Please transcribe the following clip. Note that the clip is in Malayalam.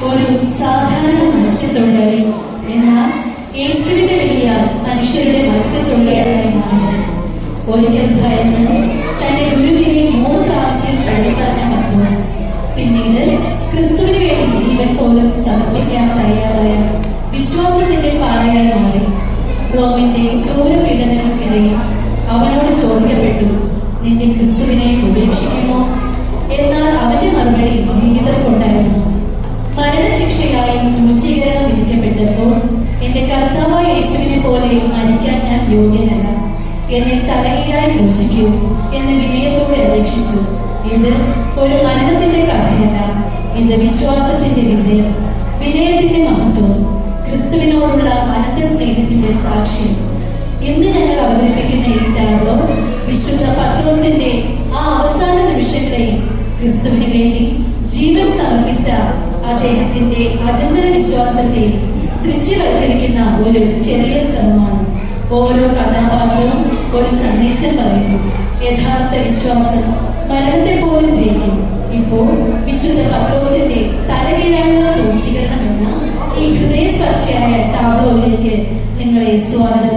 ഒരു സാധാരണ മത്സ്യത്തൊഴിലാളി, എന്നാൽ യേശുവിന്റെ വിളിയാൽ മനുഷ്യരുടെ മത്സ്യത്തൊഴിലാളിയായി മാറിയത്. ഒരിക്കൽ ഭയന്ന് തന്റെ ഗുരുവിനെ 3 പ്രാവശ്യം തള്ളിപ്പറഞ്ഞ പത്രോസ് പിന്നീട് ക്രിസ്തുവിന് വേണ്ടി ജീവൻ പോലും സമർപ്പിക്കാൻ തയ്യാറായ വിശ്വാസത്തിന്റെ പാറയായി മാറി. റോമിന്റെ ക്രൂര പീഡനങ്ങൾക്കിടയിൽ അവനോട് ചോദിക്കപ്പെട്ടു, നിന്റെ ക്രിസ്തുവിനെ ഉപേക്ഷിക്കുമോ? എന്നാൽ അവന്റെ മറുപടി ജീവിതം കൊണ്ടായിരുന്നു. മരണശിക്ഷയായി ക്രൂശീകരണം വിധിക്കപ്പെട്ടപ്പോൾ എന്റെ കർത്താവായ യേശുവിനെ പോലെ മരിക്കാൻ ഞാൻ യോഗ്യനല്ല, എന്നെ തലകീഴായി ക്രൂശിക്കൂ എന്ന് വിനയത്തോടെ അപേക്ഷിച്ചു. ഇത് ഒരു മരണത്തിന്റെ കഥയല്ല, ഇത് വിശ്വാസത്തിന്റെ വിജയം, വിനയത്തിന്റെ മഹത്വം, ക്രിസ്തുവിനോടുള്ള അനന്ത സ്നേഹത്തിന്റെ സാക്ഷ്യം. ഇന്ന് ഞങ്ങൾ അവതരിപ്പിക്കുന്ന ഈ ടാബ്ലോ വിശുദ്ധ പത്രോസിന്റെ ആ അവസാന നിമിഷങ്ങളെയും ക്രിസ്തുവിന് വേണ്ടി ജീവൻ സമർപ്പിച്ച അദ്ദേഹത്തിന്റെ അചഞ്ചല വിശ്വാസത്തെ ദൃശ്യവൽക്കരിക്കുന്ന ഒരു ചെറിയ ശ്രമമാണ്. ഓരോ കഥാപാത്രവും ഒരു സന്ദേശം പറയുന്നു. യഥാർത്ഥ വിശ്വാസം മരണത്തെ പോലും ജയിക്കും. ഇപ്പോൾ വിശുദ്ധ പത്രോസിന്റെ തലകീഴായുള്ള ക്രൂശീകരണം എന്ന ഈ ഹൃദയസ്പർശിയായ ടാബ്ലോയിലേക്ക് നിങ്ങളെ സ്വാഗതം